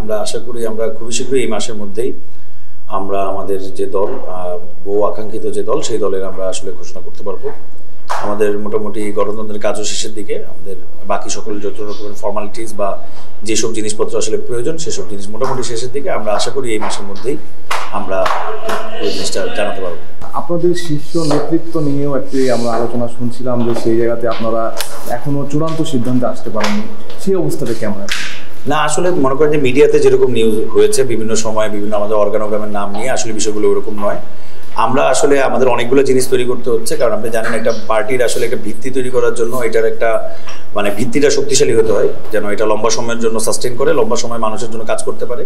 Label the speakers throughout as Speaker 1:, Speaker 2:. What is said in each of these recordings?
Speaker 1: আমরা আশা করি আমরা খুবই শীঘ্রই এই মাসের মধ্যেই আমরা আমাদের যে দল বহু আকাঙ্ক্ষিত যে দল সেই দলের আমরা আসলে ঘোষণা করতে পারবো। আমাদের মোটামুটি গণতন্ত্রের কাজও শেষের দিকে, আমাদের বাকি সকল যত রকমের ফর্মালিটিস বা যেসব জিনিসপত্র আসলে প্রয়োজন সেসব জিনিস মোটামুটি শেষের দিকে। আমরা আশা করি এই মাসের মধ্যেই আমরা ওই জিনিসটা জানাতে পারবো।
Speaker 2: আপনাদের শীর্ষ নেতৃত্ব নিয়েও একটি আমরা আলোচনা শুনছিলাম যে সেই জায়গাতে আপনারা এখনো চূড়ান্ত সিদ্ধান্তে আসতে পারেননি, সেই অবস্থাটা কেমন?
Speaker 1: না, আসলে মনে করেন যে মিডিয়াতে যেরকম নিউজ হয়েছে বিভিন্ন সময় বিভিন্ন আমাদের অর্গানোগ্রামের নাম নিয়ে, আসলে বিষয়গুলো ওরকম নয়। আমরা আসলে আমাদের অনেকগুলো জিনিস তৈরি করতে হচ্ছে, কারণ আপনি জানেন একটা পার্টির আসলে একটা ভিত্তি তৈরি করার জন্য এটার একটা ভিত্তিটা শক্তিশালী হতে হয়, যেন এটা লম্বা সময়ের জন্য সাস্টেন করে, লম্বা সময় মানুষের জন্য কাজ করতে পারে।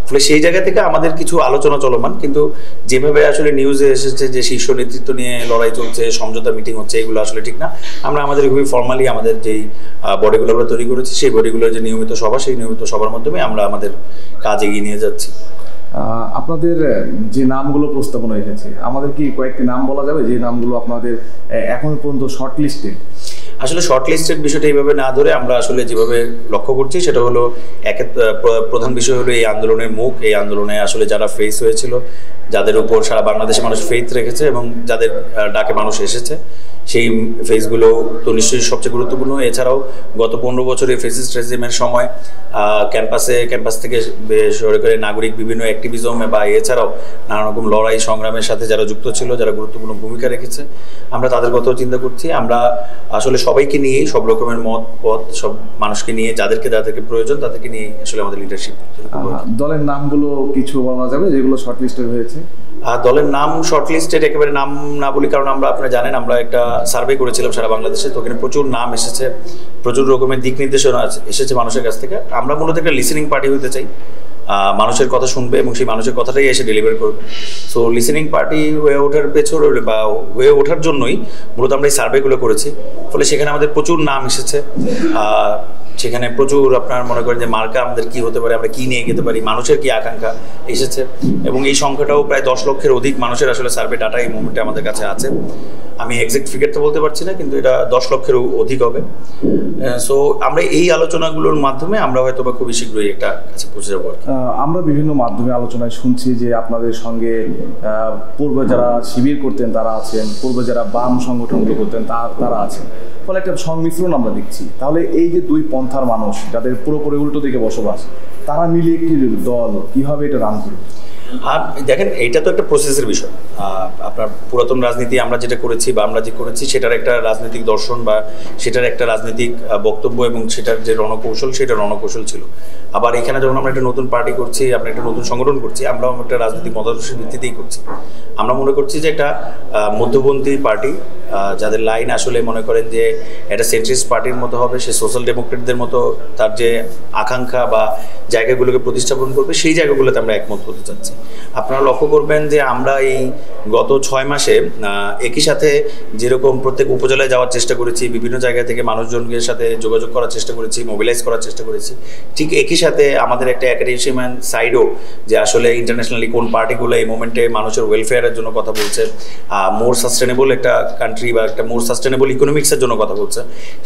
Speaker 1: ফলে সেই জায়গা থেকে আমাদের কিছু আলোচনা চলমান, কিন্তু যেভাবে আসলে নিউজে এসেছে যে শীর্ষ নেতৃত্ব নিয়ে লড়াই চলছে, সমঝোতা মিটিং হচ্ছে, এগুলো আসলে ঠিক না। আমরা আমাদের খুবই ফর্মালি আমাদের যেই বডিগুলো আমরা তৈরি করেছি সেই বডিগুলোর যে নিয়মিত সভা, সেই নিয়মিত সভার মাধ্যমে আমরা আমাদের কাজ এগিয়ে নিয়ে যাচ্ছি।
Speaker 2: আপনাদের যে নামগুলো প্রস্তাবনা এসেছে, আমাদের কি কয়েকটি নাম বলা যাবে যে নামগুলো আপনাদের এখন পর্যন্ত শর্ট লিস্টেড?
Speaker 1: আসলে শর্ট লিস্টেড বিষয়টা এইভাবে না ধরে আমরা আসলে যেভাবে লক্ষ্য করছি সেটা হলো প্রধান বিষয় হলো এই আন্দোলনের মুখ, এই আন্দোলনে আসলে যারা ফেস হয়েছিল, যাদের উপর সারা বাংলাদেশে মানুষ ফেথ রেখেছে এবং যাদের ডাকে মানুষ এসেছে, সেই ফেসগুলো তো নিশ্চয়ই সবচেয়ে গুরুত্বপূর্ণ। এছাড়াও গত 15 বছরে ফেসিস্ট রেজিমের সময় ক্যাম্পাস থেকে সরকারি নাগরিক বিভিন্ন অ্যাক্টিভিজমে বা এছাড়াও নানা রকম লড়াই সংগ্রামের সাথে যারা যুক্ত ছিল, যারা গুরুত্বপূর্ণ ভূমিকা রেখেছে, আমরা তাদের কথাও চিন্তা করছি। আমরা আসলে সবাইকে নিয়ে, সব রকমের মত সব মানুষকে নিয়ে, যাদেরকে প্রয়োজন তাদেরকে নিয়ে আসলে আমাদের লিডারশিপ।
Speaker 2: দলের নামগুলো কিছু বলা যাবে যেগুলো শর্ট লিস্টেড হয়েছে?
Speaker 1: দলের নাম শর্ট লিস্টেড একেবারে নাম না বলি, কারণ আপনারা জানেন আমরা একটা সার্ভে করেছিলাম সারা বাংলাদেশে, তো ওখানে প্রচুর নাম এসেছে, প্রচুর রকমের দিক নির্দেশনা এসেছে মানুষের কাছ থেকে। আমরা মূলত একটা লিসেনিং পার্টি হতে চাই, মানুষের কথা শুনবে এবং সেই মানুষের কথাটাই এসে ডেলিভার করবে। সো লিসেনিং পার্টি হয়ে ওঠার পেছনে বা হয়ে ওঠার জন্যই মূলত আমরা এই সার্ভেগুলো করেছি। ফলে সেখানে আমাদের প্রচুর নাম এসেছে, সেখানে প্রচুর আপনার মনে করেন যে মার্কা আমাদের কী হতে পারে, আমরা কী নিয়ে যেতে পারি, মানুষের কী আকাঙ্ক্ষা এসেছে, এবং এই সংখ্যাটাও প্রায় 10 লক্ষের অধিক মানুষের আসলে সার্ভে ডাটা এই মুহূর্তে আমাদের কাছে আছে। আমি এক্সাক্ট ফিগারটা বলতে পারছি না, কিন্তু এটা 10 লক্ষের অধিক হবে। সো আমরা এই আলোচনাগুলোর মাধ্যমে আমরা হয়তো বা খুবই শীঘ্রই একটা কাছে পৌঁছে যাবো।
Speaker 2: আমরা বিভিন্ন মাধ্যমে আলোচনায় শুনছি যে আপনাদের সঙ্গে পূর্বে যারা শিবির করতেন তারা আছেন, পূর্বে যারা বাম সংগঠনগুলো করতেন তারা আছেন, ফলে একটা সংমিশ্রণ আমরা দেখছি। তাহলে এই যে দুই পন্থার মানুষ যাদের পুরোপুরি উল্টো দিকে বসবাস, তারা মিলে একটি দল কীভাবে এটা রান করবে?
Speaker 1: আর দেখেন, এইটা তো একটা প্রসেসের বিষয়। আপনার পুরাতন রাজনীতি আমরা যেটা করেছি বা আমরা যে করেছি সেটার একটা রাজনৈতিক দর্শন বা সেটার একটা রাজনৈতিক বক্তব্য এবং সেটার যে রণকৌশল, সেটা রণকৌশল ছিল। আবার এখানে যখন আমরা একটা নতুন পার্টি করছি, আমরা একটা নতুন সংগঠন করছি, আমরাও একটা রাজনৈতিক মতাদর্শের ভিত্তিতেই করছি। আমরা মনে করছি যে একটা মধ্যপন্থী পার্টি, যাদের লাইন আসলে মনে করেন যে একটা সেন্ট্রিস্ট পার্টির মতো হবে, সে সোশ্যাল ডেমোক্রেটদের মতো তার যে আকাঙ্ক্ষা বা জায়গাগুলোকে প্রতিস্থাপন করবে, সেই জায়গাগুলোতে আমরা একমত হতে চাচ্ছি। আপনারা লক্ষ্য করবেন যে আমরা এই গত 6 মাসে একই সাথে যেরকম প্রত্যেক উপজেলায় যাওয়ার চেষ্টা করেছি, বিভিন্ন জায়গা থেকে মানুষজনদের সাথে যোগাযোগ করার চেষ্টা করেছি, মোবিলাইজ করার চেষ্টা করেছি, ঠিক একই সাথে আমাদের একটা অ্যাকাডেমিশিয়ান সাইডও যে আসলে ইন্টারন্যাশনালি কোন পার্টিগুলো এই মোমেন্টে মানুষের ওয়েলফেয়ারের জন্য কথা বলছে, মোর সাস্টেনেবল একটা কান্ট্রি বা একটা মোর সাস্টেনেবল ইকোনমিক্সের জন্য কথা বলছে,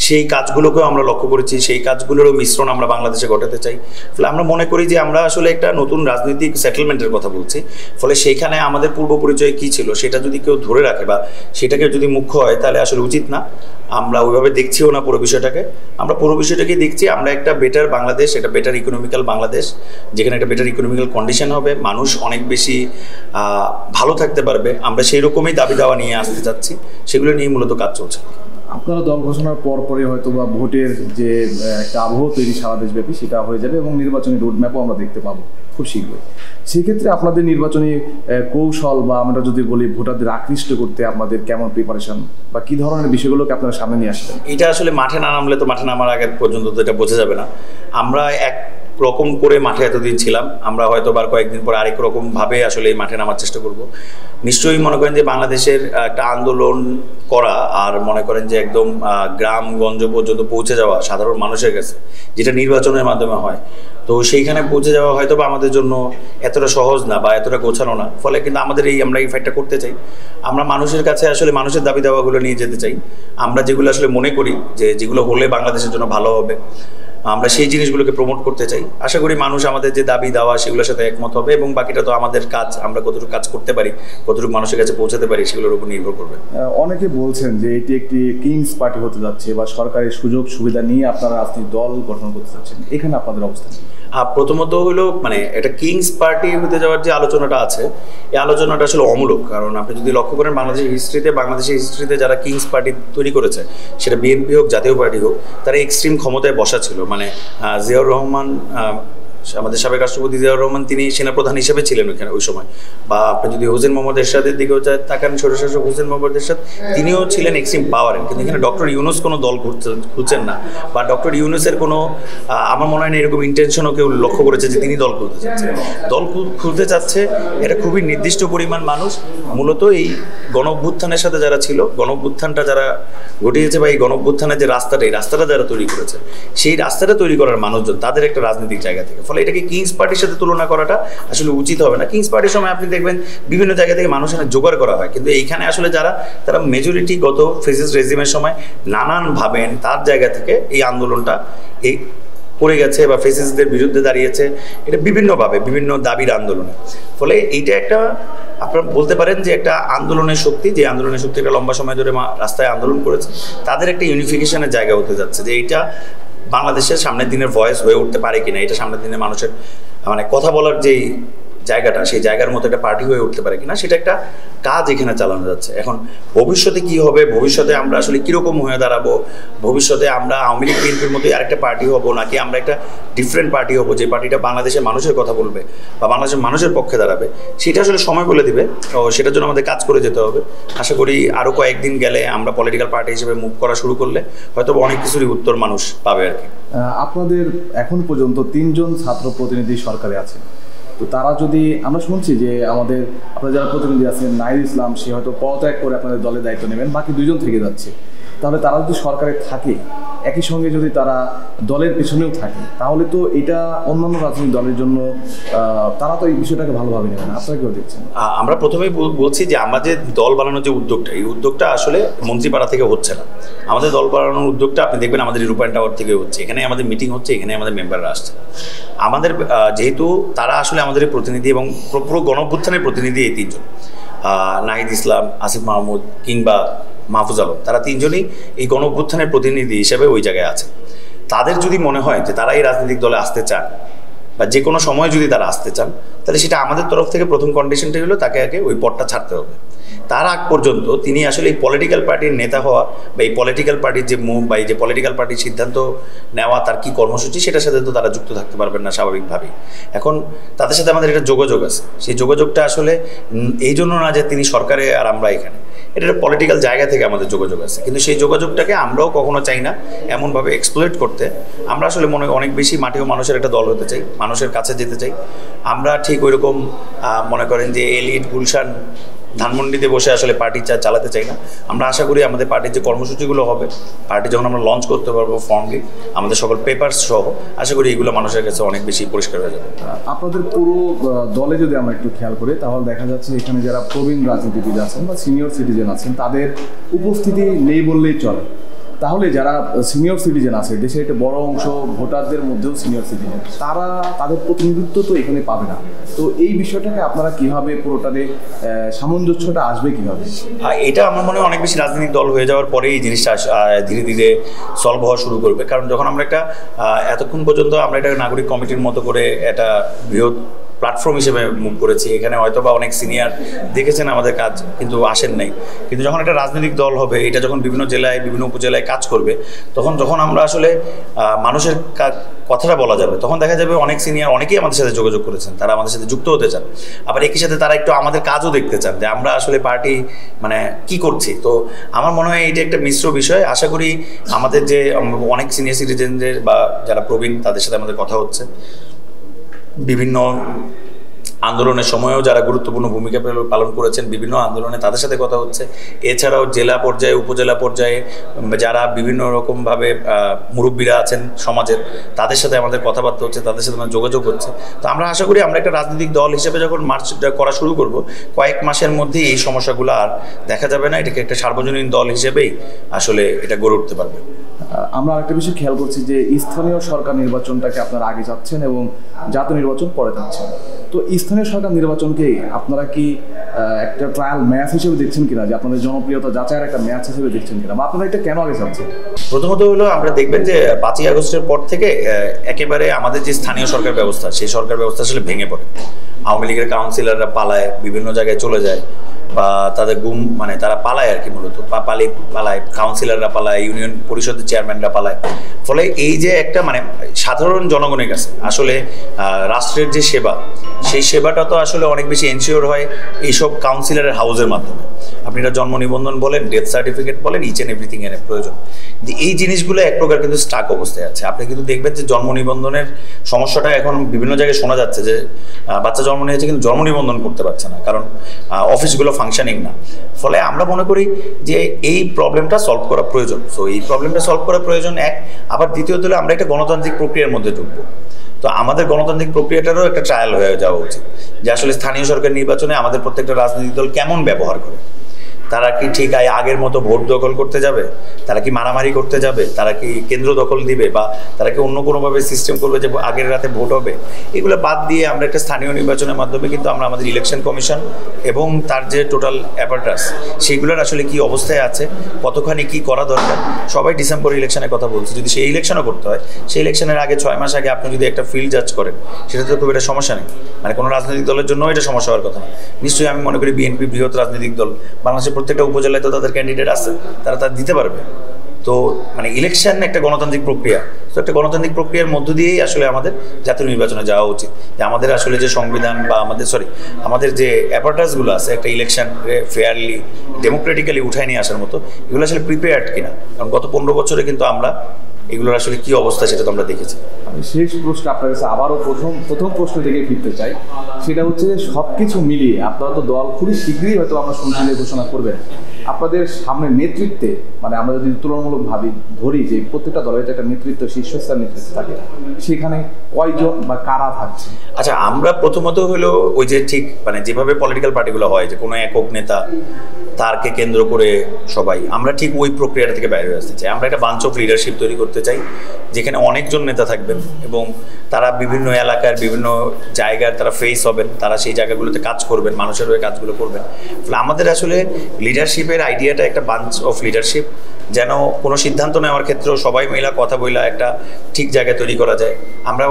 Speaker 1: সেই কাজগুলোকেও আমরা লক্ষ্য করেছি। সেই কাজগুলোরও মিশ্রণ আমরা বাংলাদেশে ঘটাতে চাই। ফলে আমরা মনে করি যে আমরা আসলে একটা নতুন রাজনৈতিক সেটেলমেন্টের কথা বলছি। ফলে সেইখানে আমাদের পূর্ব পরিচয় কী ছিল সেটা যদি কেউ ধরে রাখে বা সেটাকে যদি মুখ্য হয়, তাহলে আসলে উচিত না। আমরা ওইভাবে দেখছিও না পুরো বিষয়টাকে। আমরা পুরো বিষয়টাকে দেখছি আমরা একটা বেটার বাংলাদেশ, একটা বেটার ইকোনমিক্যাল বাংলাদেশ, যেখানে একটা বেটার ইকোনমিক্যাল কন্ডিশন হবে, মানুষ অনেক বেশি ভালো থাকতে পারবে। আমরা সেই রকমই দাবি দাওয়া নিয়ে আসতে চাচ্ছি, সেগুলো নিয়ে মূলত কাজ চলছে।
Speaker 2: আপনারা দল ঘোষণার পরে হয়তো বা ভোটের যে একটা আবহ তৈরি সারা দেশব্যাপী, সেটা হয়ে যাবে এবং নির্বাচনী রোডম্যাপও আমরা দেখতে পাবো খুব শীঘ্রই। সেক্ষেত্রে আপনাদের নির্বাচনী কৌশল বা আমরা যদি বলি ভোটারদের আকৃষ্ট করতে আপনাদের কেমন প্রিপারেশন বা কী ধরনের বিষয়গুলোকে আপনারা সামনে নিয়ে আসবেন?
Speaker 1: এটা আসলে মাঠে না নামলে তো মাঠে নামার আগে পর্যন্ত তো এটা বোঝা যাবে না। আমরা এক রকম করে মাঠে এতদিন ছিলাম, আমরা হয়তো বার কয়েকদিন পর আরেক রকমভাবে আসলে এই মাঠে নামার চেষ্টা করব। নিশ্চয়ই মনে করেন যে বাংলাদেশের একটা আন্দোলন করা আর মনে করেন যে একদম গ্রামগঞ্জ পর্যন্ত পৌঁছে যাওয়া সাধারণ মানুষের কাছে, যেটা নির্বাচনের মাধ্যমে হয়, তো সেইখানে পৌঁছে যাওয়া হয়তো বা আমাদের জন্য এতটা সহজ না বা এতটা গোছানো না। ফলে কিন্তু আমরা এই ফাইটটা করতে চাই। আমরা মানুষের কাছে আসলে মানুষের দাবি দাওয়াগুলো নিয়ে যেতে চাই। আমরা যেগুলো আসলে মনে করি যে যেগুলো হলে বাংলাদেশের জন্য ভালো হবে, আমরা সেই জিনিসগুলোকে প্রমোট করতে চাই। আশা করি মানুষ আমাদের যে দাবি দাওয়া সেগুলোর সাথে একমত হবে, এবং বাকিটা তো আমাদের কাজ, আমরা কতটুকু কাজ করতে পারি, কতটুকু মানুষের কাছে পৌঁছাতে পারি সেগুলোর উপর নির্ভর করবে।
Speaker 2: অনেকে বলছেন যে এটি একটি কিংস পার্টি হতে যাচ্ছে বা সরকারি সুযোগ সুবিধা নিয়ে আপনারা রাজনৈতিক দল গঠন করতে যাচ্ছেন, এখানে আপনাদের অবস্থান?
Speaker 1: প্রথমত হলো এটা কিংস পার্টি হতে যাওয়ার যে আলোচনাটা আছে, এই আলোচনাটা আসলে অমূলক। কারণ আপনি যদি লক্ষ্য করেন বাংলাদেশের হিস্ট্রিতে যারা কিংস পার্টি তৈরি করেছে, সেটা বিএনপি হোক, জাতীয় পার্টি হোক, তারা এক্সট্রিম ক্ষমতায় বসা ছিল। জিয়াউর রহমান, আমাদের সাবেক রাষ্ট্রপতি জিয়াউর রহমান, তিনি সেনাপ্রধান হিসেবে ছিলেন ওইখানে ওই সময়। বা আপনি যদি হোসেন মোহাম্মদ এরশাদের দিকেও তাকান, স্বৈরশাসক হোসেন মোহাম্মদ এরশাদ, তিনিও ছিলেন এক্সট্রিম পাওয়ারের। কিন্তু এখানে ডক্টর ইউনূস কোনো দল খুঁজছেন না, বা ডক্টর ইউনূসের কোনো আমার মনে হয় না এরকম ইন্টেনশনও কেউ লক্ষ্য করেছে যে তিনি দল খুলতে চাচ্ছে। দল খুলতে চাচ্ছে এটা খুবই নির্দিষ্ট পরিমাণ মানুষ, মূলত এই গণ-অভ্যুত্থানের সাথে যারা ছিল, গণ-অভ্যুত্থানটা যারা ঘটিয়েছে, বা এই গণ-অভ্যুত্থানের যে রাস্তাটা যারা তৈরি করেছে, সেই রাস্তাটা তৈরি করার মানুষজন, তাদের একটা রাজনৈতিক জায়গা থেকে। ফলে এটাকে কিংস পার্টির সাথে তুলনা করাটা আসলে উচিত হবে না। কিংস পার্টির সময় আপনি দেখবেন বিভিন্ন জায়গা থেকে মানুষ এখানে জোগাড় করা হয়, কিন্তু এইখানে আসলে তারা মেজরিটি গত ফেসিস্ট রেজিমের সময় নানানভাবে তার জায়গা থেকে এই আন্দোলনটা করে গেছে বা ফেসিস্টদের বিরুদ্ধে দাঁড়িয়েছে, এটা বিভিন্নভাবে বিভিন্ন দাবির আন্দোলনে। ফলে এইটা একটা আপনারা বলতে পারেন যে একটা আন্দোলনের শক্তি, যে আন্দোলনের শক্তি একটা লম্বা সময় ধরে রাস্তায় আন্দোলন করেছে, তাদের একটা ইউনিফিকেশনের জায়গা হতে যাচ্ছে, যে এইটা বাংলাদেশের সামনের দিনের ভয়েস হয়ে উঠতে পারে কিনা, এটা সামনের দিনে মানুষের কথা বলার যেই জায়গাটা, সেই জায়গার মতো একটা পার্টি হয়ে উঠতে পারে কিনা, সেটা একটা কাজ এখানে চালানো যাচ্ছে। এখন ভবিষ্যতে কি হবে, ভবিষ্যতে আমরা আসলে কীরকম হয়ে দাঁড়াবো, ভবিষ্যতে আমরা আওয়ামী লীগ বিএনপির মতোই আরেকটা পার্টি হব, নাকি আমরা একটা ডিফারেন্ট পার্টি হব, যে পার্টিটা বাংলাদেশের মানুষের কথা বলবে বা বাংলাদেশের মানুষের পক্ষে দাঁড়াবে, সেটা আসলে সময় বলে দিবে। তো সেটার জন্য আমাদের কাজ করে যেতে হবে। আশা করি আরও কয়েকদিন গেলে আমরা পলিটিক্যাল পার্টি হিসেবে মুভ করা শুরু করলে হয়তো অনেক কিছুরই উত্তর মানুষ পাবে আর কি।
Speaker 2: আপনাদের এখন পর্যন্ত 3 জন ছাত্র প্রতিনিধি সরকারে আছে, তো তারা যদি, আমরা শুনছি যে আপনাদের যারা প্রতিনিধি আছেন, নাহিদ ইসলাম, সে হয়তো পদত্যাগ করে আপনাদের দলের দায়িত্ব নেবেন, বাকি 2 জন থেকে যাচ্ছে, তাহলে তারা যদি সরকারে থাকে, একই সঙ্গে যদি তারা দলের পেছনেও থাকে, তাহলে তো এটা অন্যান্য রাজনৈতিক দলের জন্য তারা তো এই বিষয়টাকে ভালোভাবে নেবে না। আপনারা কেউ দেখছেন?
Speaker 1: আমরা প্রথমেই বলছি যে আমাদের দল বানানোর যে উদ্যোগটা, এই উদ্যোগটা আসলে মন্ত্রীপাড়া থেকে হচ্ছে না। আমাদের দল বানানোর উদ্যোগটা আপনি দেখবেন আমাদের রূপায়ণ টাওয়ার থেকে হচ্ছে, এখানে আমাদের মিটিং হচ্ছে, এখানে আমাদের মেম্বাররা আসছে। আমাদের যেহেতু তারা আসলে আমাদের প্রতিনিধি এবং পুরো গণ-অভ্যুত্থানের প্রতিনিধি, এই 3 জন, নাহিদ ইসলাম, আসিফ মাহমুদ কিংবা মাহফুজ আলম, তারা 3 জনই এই গণ-অভ্যুত্থানের প্রতিনিধি হিসেবে ওই জায়গায় আছে। তাদের যদি মনে হয় যে তারা এই রাজনৈতিক দলে আসতে চান, বা যে কোনো সময় যদি তারা আসতে চান, তাহলে সেটা আমাদের তরফ থেকে প্রথম কন্ডিশনটা হলো তাকে আগে ওই পদটা ছাড়তে হবে। তার আগ পর্যন্ত তিনি আসলে এই পলিটিক্যাল পার্টির নেতা হওয়া, বা এই পলিটিক্যাল পার্টির যে মুভ, বা এই যে পলিটিক্যাল পার্টির সিদ্ধান্ত নেওয়া, তার কী কর্মসূচি, সেটার সাথে তো তারা যুক্ত থাকতে পারবেন না স্বাভাবিকভাবেই। এখন তাদের সাথে আমাদের একটা যোগাযোগ আছে, সেই যোগাযোগটা আসলে এই জন্য না যে তিনি সরকারে আর আমরা এখানে, এটা একটা পলিটিক্যাল জায়গা থেকে আমাদের যোগাযোগ আছে, কিন্তু সেই যোগাযোগটাকে আমরাও কখনো চাই না এমনভাবে এক্সপ্লয়েট করতে। আমরা আসলে অনেক বেশি মাটি ও মানুষের একটা দল হতে চাই, মানুষের কাছে যেতে চাই। আমরা ঠিক ওই রকম মনে করেন যে এলিট গুলশান ধানমন্ডিতে বসে আসলে পার্টি চালাতে চাই না। আমরা আশা করি আমাদের পার্টির যে কর্মসূচিগুলো হবে, পার্টি যখন আমরা লঞ্চ করতে পারবো ফর্মলি, আমাদের সকল পেপারস সহ, আশা করি এগুলো মানুষের কাছে অনেক বেশি পরিষ্কার হয়ে যাবে।
Speaker 2: আপনাদের পুরো দলে যদি আমরা একটু খেয়াল করি, তাহলে দেখা যাচ্ছে এখানে যারা প্রবীণ রাজনীতিবিদ আছেন বা সিনিয়র সিটিজেন আছেন, তাদের উপস্থিতি নেই বললেই চলে। তাহলে যারা সিনিয়র সিটিজেন আছে, দেশের একটা বড় অংশ ভোটারদের মধ্যেও সিনিয়র সিটিজেন, তাদের প্রতিনিধিত্ব তো এখানে পাবে না। তো এই বিষয়টাকে আপনারা কীভাবে পুরোটাতে সামঞ্জস্যটা আসবে কীভাবে?
Speaker 1: এটা আমার মনে হয় অনেক বেশি রাজনৈতিক দল হয়ে যাওয়ার পরেই এই জিনিসটা ধীরে ধীরে সলভ হওয়া শুরু করবে। কারণ যখন আমরা এতক্ষণ পর্যন্ত আমরা একটা নাগরিক কমিটির মতো করে একটা বৃহৎ প্ল্যাটফর্ম হিসেবে মুভ করেছি, এখানে হয়তো বা অনেক সিনিয়র দেখেছেন আমাদের কাজ, কিন্তু আসেন নাই। কিন্তু যখন একটা রাজনৈতিক দল হবে, এটা যখন বিভিন্ন জেলায়, বিভিন্ন উপজেলায় কাজ করবে, যখন আমরা আসলে মানুষের কথাটা বলা যাবে, তখন দেখা যাবে অনেক সিনিয়র অনেকেই আমাদের সাথে যোগাযোগ করেছেন, তারা আমাদের সাথে যুক্ত হতে চান। আবার একই সাথে তারা একটু আমাদের কাজও দেখতে চান, যে আমরা আসলে পার্টি কি করছি। তো আমার মনে হয় এটা একটা মিশ্র বিষয়। আশা করি আমাদের যে অনেক সিনিয়র সিটিজেনদের বা যারা প্রবীণ, তাদের সাথে আমাদের কথা হচ্ছে, বিভিন্ন আন্দোলনের সময়ও যারা গুরুত্বপূর্ণ ভূমিকা পালন করেছেন বিভিন্ন আন্দোলনে, তাদের সাথে কথা হচ্ছে। এছাড়াও জেলা পর্যায়ে, উপজেলা পর্যায়ে যারা বিভিন্ন রকমভাবে মুরব্বীরা আছেন সমাজের, তাদের সাথে আমাদের কথাবার্তা হচ্ছে, তাদের সাথে আমাদের যোগাযোগ হচ্ছে। তো আমরা আশা করি আমরা একটা রাজনৈতিক দল হিসেবে যখন মার্চ করা শুরু করব, কয়েক মাসের মধ্যেই এই সমস্যাগুলো আর দেখা যাবে না। এটাকে একটা সার্বজনীন দল হিসেবেই আসলে এটা গড়ে উঠতে পারবে।
Speaker 2: আমরা আরেকটা বিষয় খেয়াল করছি যে স্থানীয় সরকার নির্বাচনটাকে আপনারা আগে যাচ্ছেন এবং জাতীয় নির্বাচন পরে যাচ্ছেন। তো স্থানীয় সরকার নির্বাচনকে আপনারা কি একটা ট্রায়াল ম্যাচ হিসেবে দেখছেন কিনা, যে আপনাদের জনপ্রিয়তা যাচাইয়ের একটা ম্যাচ হিসেবে দেখছেন কিনা, বা আপনারা এটা কেন আগে যাচ্ছেন?
Speaker 1: প্রথমত হলো আমরা দেখবেন যে 5ই আগস্টের পর থেকে একেবারে আমাদের যে স্থানীয় সরকার ব্যবস্থা, সেই সরকার ব্যবস্থা আসলে ভেঙে পড়ে। আওয়ামী লীগের কাউন্সিলররা পালায়, বিভিন্ন জায়গায় চলে যায়, বা তাদের মানে তারা পালায় আর কি, মূলত পালায়, কাউন্সিলররা পালায়, ইউনিয়ন পরিষদের চেয়ারম্যানরা পালায়। ফলে এই যে একটা মানে সাধারণ জনগণের কাছে আসলে রাষ্ট্রের যে সেবা, সেই সেবাটা তো আসলে অনেক বেশি এনশিওর হয় এইসব কাউন্সিলরের হাউসের মাধ্যমে। আপনি এটা জন্ম নিবন্ধন বলেন, ডেথ সার্টিফিকেট বলেন, ইচ অ্যান্ড এভরিথিং এর প্রয়োজন। এই জিনিসগুলো এক প্রকার কিন্তু স্টাক অবস্থায় আছে। আপনি কিন্তু দেখবেন যে জন্ম নিবন্ধনের সমস্যাটা এখন বিভিন্ন জায়গায় শোনা যাচ্ছে যে বাচ্চা জন্ম নিয়েছে কিন্তু জন্ম নিবন্ধন করতে পারছে না, কারণ অফিসগুলো ফাংশনিং না। ফলে আমরা মনে করি যে এই প্রবলেমটা সলভ করা প্রয়োজন। সো এই প্রবলেমটা সলভ করা প্রয়োজন এক। আবার দ্বিতীয়ত হলে আমরা একটা গণতান্ত্রিক প্রক্রিয়ার মধ্যে ঢুকবো। তো আমাদের গণতান্ত্রিক প্রক্রিয়াটারও একটা ট্রায়াল হয়ে যাওয়া উচিত, যে আসলে স্থানীয় সরকার নির্বাচনে আমাদের প্রত্যেকটা রাজনৈতিক দল কেমন ব্যবহার করে। তারা কি ঠিক আগের মতো ভোট দখল করতে যাবে? তারা কি মারামারি করতে যাবে? তারা কি কেন্দ্র দখল দিবে? বা তারা কি অন্য কোনোভাবে সিস্টেম করবে যে আগের রাতে ভোট হবে? এগুলো বাদ দিয়ে আমরা একটা স্থানীয় নির্বাচনের মাধ্যমে কিন্তু আমরা আমাদের ইলেকশন কমিশন এবং তার যে টোটাল অ্যাপারেটাস, সেগুলোর আসলে কি অবস্থায় আছে, কতখানি কি করা দরকার। সবাই ডিসেম্বর ইলেকশনের কথা বলছে, যদি সেই ইলেকশনও করতে হয়, সেই ইলেকশনের আগে 6 মাস আগে আপনি যদি একটা ফিল্ড জাজ করেন, সেটা তো খুব একটা সমস্যা নেই। মানে কোনো রাজনৈতিক দলের জন্য এটা সমস্যা হওয়ার কথা না। নিশ্চয়ই আমি মনে করি বিএনপি বৃহৎ রাজনৈতিক দল, বাংলাদেশের প্রত্যেকটা উপজেলায় তো তাদের ক্যান্ডিডেট আছে, তারা দিতে পারবে। তো মানে ইলেকশন একটা গণতান্ত্রিক প্রক্রিয়া। তো একটা গণতান্ত্রিক প্রক্রিয়ার মধ্য দিয়েই আসলে আমাদের জাতীয় নির্বাচনে যাওয়া উচিত। যে আমাদের আসলে যে সংবিধান বা আমাদের যে অ্যাপারেটাসগুলো আছে একটা ইলেকশন ফেয়ারলি ডেমোক্রেটিক্যালি উঠায় নিয়ে আসার মতো, এগুলো আসলে প্রিপেয়ার্ড কিনা। কারণ গত 15 বছরে কিন্তু আমরা এগুলোর আসলে কি অবস্থা সেটা তো আমরা দেখেছি।
Speaker 2: আমি শেষ প্রশ্ন আপনার কাছে আবারও প্রথম প্রশ্ন থেকে ফিরতে চাই। সেটা হচ্ছে যে সব কিছু মিলিয়ে আপনারা তো দল খুবই শীঘ্রই হয়তো আমরা সংসদীয় ঘোষণা করবেন। আপনাদের সামনে নেতৃত্বে, মানে আমরা যদি তুলনামূলকভাবে ধরি যে প্রত্যেকটা দলের একটা নেতৃত্ব, শীর্ষস্থান নেতৃত্ব থাকে, সেখানে কয়জন বা কারা থাকছে?
Speaker 1: আচ্ছা, আমরা প্রথমত হলো ওই যে ঠিক মানে যেভাবে পলিটিক্যাল পার্টিগুলো হয় যে কোনো একক নেতা তারকে কেন্দ্র করে সবাই, আমরা ঠিক ওই প্রক্রিয়াটা থেকে বাইরে আসতে চাই। আমরা একটা বাঞ্চ অফ লিডারশিপ তৈরি করতে চাই, যেখানে অনেকজন নেতা থাকবেন এবং তারা বিভিন্ন এলাকার বিভিন্ন জায়গার তারা ফেস হবেন, তারা সেই জায়গাগুলোতে কাজ করবেন, মানুষের হয়ে কাজগুলো করবেন। ফলে আমাদের আসলে লিডারশিপের আইডিয়াটা একটা বাঞ্চ অফ লিডারশিপ, যেন কোনো সিদ্ধান্ত নেওয়ার ক্ষেত্রেও সবাই মিলা কথা বইলা একটা ঠিক জায়গায় তৈরি করা যায়। আমরা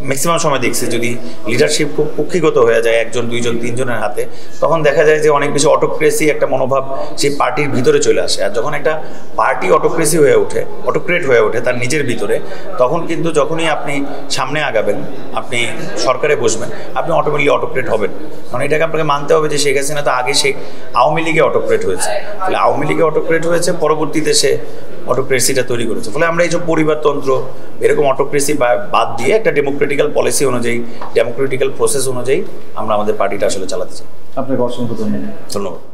Speaker 1: ম্যাক্সিমাম সময় দেখছি যদি লিডারশিপ খুব কক্ষিগত হয়ে যায় 1 জন 2 জন 3 জনের হাতে, তখন দেখা যায় যে অনেক বেশি অটোক্রেসি একটা মনোভাব সেই পার্টির ভিতরে চলে আসে। আর যখন একটা পার্টি অটোক্রেসি হয়ে ওঠে, অটোক্রেট হয়ে ওঠে তার নিজের ভিতরে, তখন কিন্তু যখনই আপনি সামনে আগাবেন, আপনি সরকারে বসবেন, আপনি অটোমেটিকলি অটোক্রেট হবেন। মানে এটাকে আপনাকে মানতে হবে যে শেখ হাসিনা তো আগে আওয়ামী লীগে অটোক্রেট হয়েছে। ফলে আওয়ামী লীগে অটোক্রেট হয়েছে, পরবর্তীতে সে অটোক্রেসিটা তৈরি করেছে। ফলে আমরা এই যে পরিবারতন্ত্র এরকম অটোক্রেসি বাদ দিয়ে একটা ডেমোক্রেটিক্যাল পলিসি অনুযায়ী, ডেমোক্রেটিক্যাল প্রসেস অনুযায়ী আমরা আমাদের পার্টিটা আসলে চালাতে চাই।
Speaker 2: আপনাকে অসংখ্য ধন্যবাদ।
Speaker 1: ধন্যবাদ।